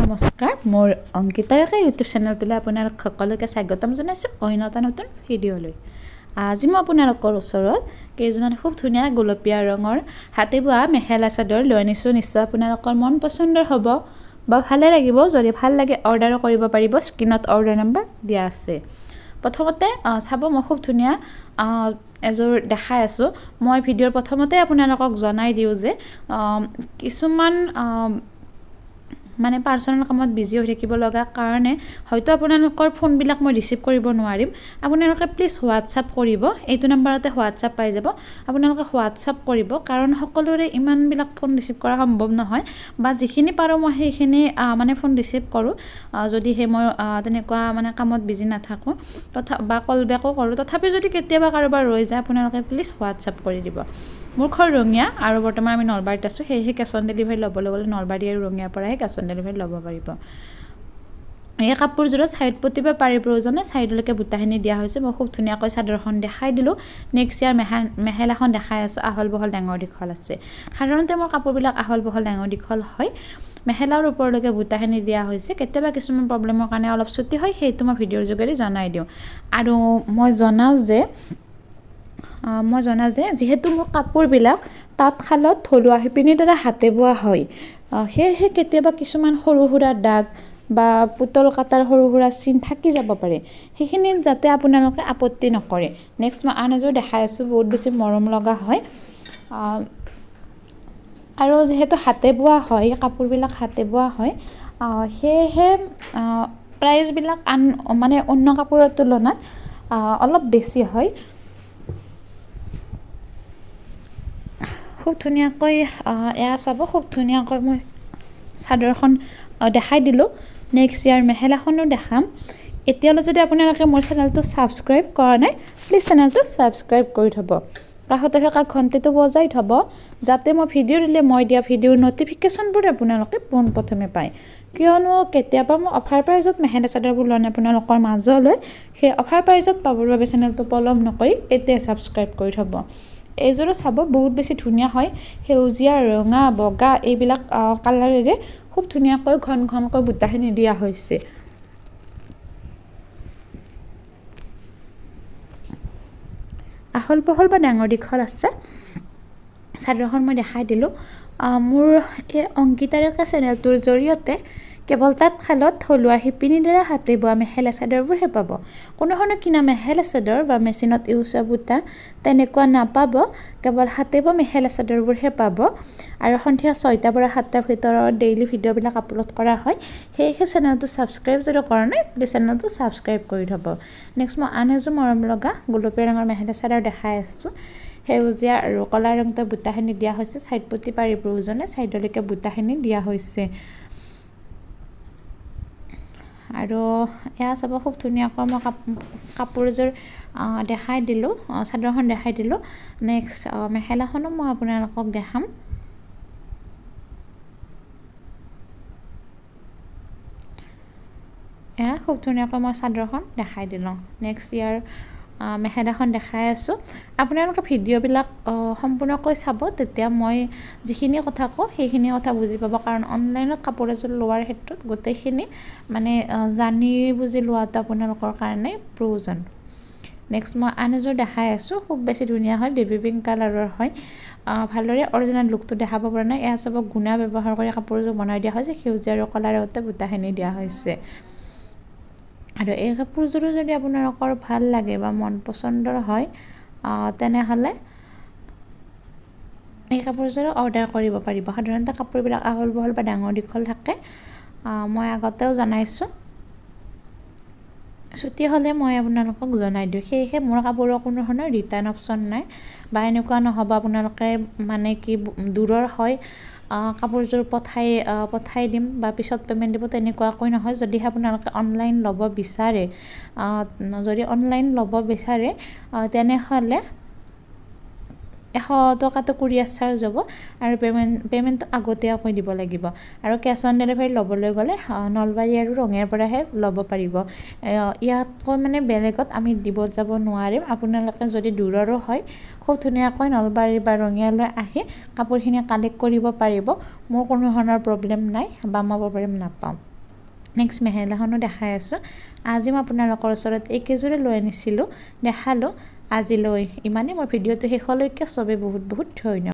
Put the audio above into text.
নমস্কাৰ মোৰ অংকিতাৰকে ইউটিউব চেনেলটোলৈ আপোনালোক সকলোকে স্বাগতম জনাইছোঁ অন্য এটা নতুন ভিডিঅ'লৈ। আজি মই আপোনালোকৰ ওচৰত কেইজনমান খুব ধুনীয়া গোলপীয়া ৰঙৰ হাতে বোৱা মেখেলা চাদৰ লৈ আনিছোঁ। নিশ্চয় আপোনালোকৰ মন পচন্দৰ হ'ব বা ভালে লাগিব। যদি ভাল লাগে অৰ্ডাৰো কৰিব পাৰিব, স্ক্ৰীনত অৰ্ডাৰ নম্বৰ দিয়া আছে। প্ৰথমতে চাব, মই খুব ধুনীয়া এযোৰ দেখাই আছোঁ। মই ভিডিঅ'ৰ প্ৰথমতে আপোনালোকক জনাই দিওঁ যে কিছুমান মানে পাৰ্চনেল কামত বিজি হৈ থাকিব লগা কাৰণে হয়তো আপোনালোকৰ ফোনবিলাক মই ৰিচিভ কৰিব নোৱাৰিম। আপোনালোকে প্লিজ হোৱাটছআপ কৰিব, এইটো নম্বৰতে হোৱাটছআপ পাই যাব। আপোনালোকে হোৱাটছআপ কৰিব, কাৰণ সকলোৰে ইমানবিলাক ফোন ৰিচিভ কৰা সম্ভৱ নহয়, বা যিখিনি পাৰোঁ মই সেইখিনি মানে ফোন ৰিচিভ কৰোঁ, যদিহে মই তেনেকুৱা মানে কামত বিজি নাথাকোঁ বা কল বেকো কৰোঁ। তথাপি যদি কেতিয়াবা কাৰোবাৰ ৰৈ যায়, আপোনালোকে প্লিজ হোৱাটছআপ কৰি দিব। মোৰ ঘৰ ৰঙিয়া আৰু বৰ্তমান আমি নলবাৰীত আছোঁ, সেয়েহে কেছ অন ডেলিভাৰী ল'বলৈ গ'লে নলবাৰী আৰু ৰঙিয়াৰ পৰাহে কেছ অন ডেলিভাৰী ল'ব পাৰিব। এই কাপোৰযোৰত ছাইড পতি বা পাৰি প্ৰয়োজনে ছাইডলৈকে বুটাখিনি দিয়া হৈছে। মই খুব ধুনীয়াকৈ চাদৰখন দেখাই দিলোঁ। নেক্সট ইয়াৰ মেখেলাখন দেখাই আছোঁ। আহল বহল ডাঙৰ দীঘল আছে। সাধাৰণতে মোৰ কাপোৰবিলাক আহল বহল ডাঙৰ দীঘল হয়। মেখেলাৰ ওপৰলৈকে বুটাখিনি দিয়া হৈছে। কেতিয়াবা কিছুমান প্ৰব্লেমৰ কাৰণে অলপ ছুটি হয়, সেইটো মই ভিডিঅ'ৰ যোগেদি জনাই দিওঁ। আৰু মই জনাওঁ যে যিহেতু মোৰ কাপোৰবিলাক তাঁতশালত থলুৱা শিপিনীৰ দ্বাৰা হাতে বোৱা হয়, সেয়েহে কেতিয়াবা কিছুমান সৰু সুৰা দাগ বা পুতল কাটাৰ সৰু সুৰা চিন থাকি যাব পাৰে। সেইখিনিত যাতে আপোনালোকে আপত্তি নকৰে। নেক্সট মই আন এযোৰ দেখাই আছোঁ, বহুত বেছি মৰম লগা হয়। আৰু যিহেতু হাতে বোৱা হয়, কাপোৰবিলাক হাতে বোৱা হয়, সেয়েহে প্ৰাইচবিলাক মানে অন্য কাপোৰৰ তুলনাত অলপ বেছি হয়। খুব ধুনীয়াকৈ এয়া চাব, খুব ধুনীয়াকৈ মই চাদৰখন দেখাই দিলোঁ। নেক্সট ইয়াৰ মেখেলাখনো দেখাম। এতিয়ালৈ যদি আপোনালোকে মোৰ চেনেলটো ছাবস্ক্ৰাইব কৰা নাই, প্লিজ চেনেলটো ছাবস্ক্ৰাইব কৰি থ'ব। কাষতে থকা ঘণ্টিটো বজাই থ'ব, যাতে মই ভিডিঅ' দিলে মই দিয়া ভিডিঅ'ৰ ন'টিফিকেশ্যনবোৰ আপোনালোকে পোনপ্ৰথমে পায়। কিয়নো কেতিয়াবা মই অফাৰ প্ৰাইজত মেখেলা চাদৰবোৰ লওঁ আপোনালোকৰ মাজলৈ। সেই অফাৰ প্ৰাইজত পাবৰ বাবে চেনেলটো পলম নকৰি এতিয়া ছাবস্ক্ৰাইব কৰি থ'ব। এইযোৰো চাব, বহুত বেছি ধুনীয়া হয়। সেউজীয়া, ৰঙা, বগা এইবিলাক কালাৰেৰে খুব ধুনীয়াকৈ ঘন ঘনকৈ বুটাখিনি দিয়া হৈছে। আহল বহল বা ডাঙৰ দীঘল আছে। চাদৰখন মই দেখাই দিলোঁ। মোৰ এই অংকিতাৰকা চেনেলটোৰ জৰিয়তে কেৱল তাঁতশালত থলুৱা শিপিনীৰ দ্বাৰা হাতে বোৱা মেখেলা চাদৰবোৰহে পাব। কোনো ধৰণৰ কিনা মেখেলা চাদৰ বা মেচিনত ইউজ হোৱা বুটা তেনেকুৱা নাপাব। কেৱল হাতে বোৱা মেখেলা চাদৰবোৰহে পাব। আৰু সন্ধিয়া 6টাৰ পৰা 7টাৰ ভিতৰত ডেইলি ভিডিঅ'বিলাক আপলোড কৰা হয়। সেয়েহে চেনেলটো ছাবস্ক্ৰাইব যদি কৰা নাই, প্লিজ চেনেলটো ছাবস্ক্ৰাইব কৰি থ'ব। নেক্সট মই আন এযোৰ মৰম লগা গোলপীয়া ৰঙৰ মেখেলা চাদৰ দেখাই আছোঁ। সেউজীয়া আৰু ক'লা ৰঙটো বুটাখিনি দিয়া হৈছে। ছাইড পতি পাৰি প্ৰয়োজনে ছাইডলৈকে বুটাখিনি দিয়া হৈছে। আৰু এয়া চাব, খুব ধুনীয়াকৈ মই কাপোৰযোৰ দেখাই দিলোঁ, চাদৰখন দেখাই দিলোঁ। নেক্সট মেখেলাখনো মই আপোনালোকক দেখাম। এয়া খুব ধুনীয়াকৈ মই চাদৰখন দেখাই দিলোঁ। নেক্সট ইয়াৰ মেখেলাখন দেখাই আছোঁ। আপোনালোকে ভিডিঅ'বিলাক সম্পূৰ্ণকৈ চাব, তেতিয়া মই যিখিনি কথা কওঁ সেইখিনি কথা বুজি পাব। কাৰণ অনলাইনত কাপোৰ এযোৰ লোৱাৰ ক্ষেত্ৰত গোটেইখিনি মানে জানি বুজি লোৱাটো আপোনালোকৰ কাৰণে প্ৰয়োজন। নেক্সট মই আন এযোৰ দেখাই আছোঁ। খুব বেছি ধুনীয়া হয়, বেবী পিংক কালাৰৰ হয়। ভালদৰে অৰিজিনেল লুকটো দেখাব পৰা নাই। এয়া চাব, গুণা ব্যৱহাৰ কৰি কাপোৰযোৰ বনাই দিয়া হৈছে। সেউজীয়া আৰু ক'লা ৰঙতে বুটাখিনি দিয়া হৈছে। আৰু এই কাপোৰযোৰো যদি আপোনালোকৰ ভাল লাগে বা মন পচন্দৰ হয়, তেনেহ'লে এই কাপোৰযোৰো অৰ্ডাৰ কৰিব পাৰিব। সাধাৰণতে কাপোৰবিলাক আহল বহল বা ডাঙৰ দীঘল থাকে। মই আগতেও জনাইছোঁ, ছুটি হ'লে মই আপোনালোকক জনাই দিওঁ। সেয়েহে মোৰ কাপোৰৰ কোনো ধৰণৰ ৰিটাৰ্ণ অপশ্যন নাই, বা এনেকুৱা নহ'ব আপোনালোকে মানে কি দূৰৰ হয় কাপোৰযোৰ পঠাই দিম বা পিছত পে'মেণ্ট দিব, তেনেকুৱাকৈ নহয়। যদিহে আপোনালোকে অনলাইন ল'ব বিচাৰে, তেনেহ'লে 100 টকাটো কুৰিয়াৰ চাৰ্জ হ'ব আৰু পে'মেণ্টটো আগতীয়াকৈ দিব লাগিব। আৰু কেছ অন ডেলিভাৰী ল'বলৈ গ'লে নলবাৰী আৰু ৰঙিয়াৰ পৰাহে ল'ব পাৰিব। ইয়াতকৈ মানে বেলেগত আমি দিব যাব নোৱাৰিম। আপোনালোকে যদি দূৰৰো হয়, খুব ধুনীয়াকৈ নলবাৰী বা ৰঙিয়ালৈ আহি কাপোৰখিনি কালেক্ট কৰিব পাৰিব। মোৰ কোনো ধৰণৰ প্ৰব্লেম নাই বা মই প্ৰব্লেম নাপাওঁ। নেক্সট মেখেলাখনো দেখাই আছোঁ। আজি মই আপোনালোকৰ ওচৰত এইকেইযোৰে লৈ আনিছিলোঁ, দেখালোঁ। আজিলৈ ইমানেই। মোৰ ভিডিঅ'টো শেষলৈকে চবে বহুত বহুত ধন্যবাদ।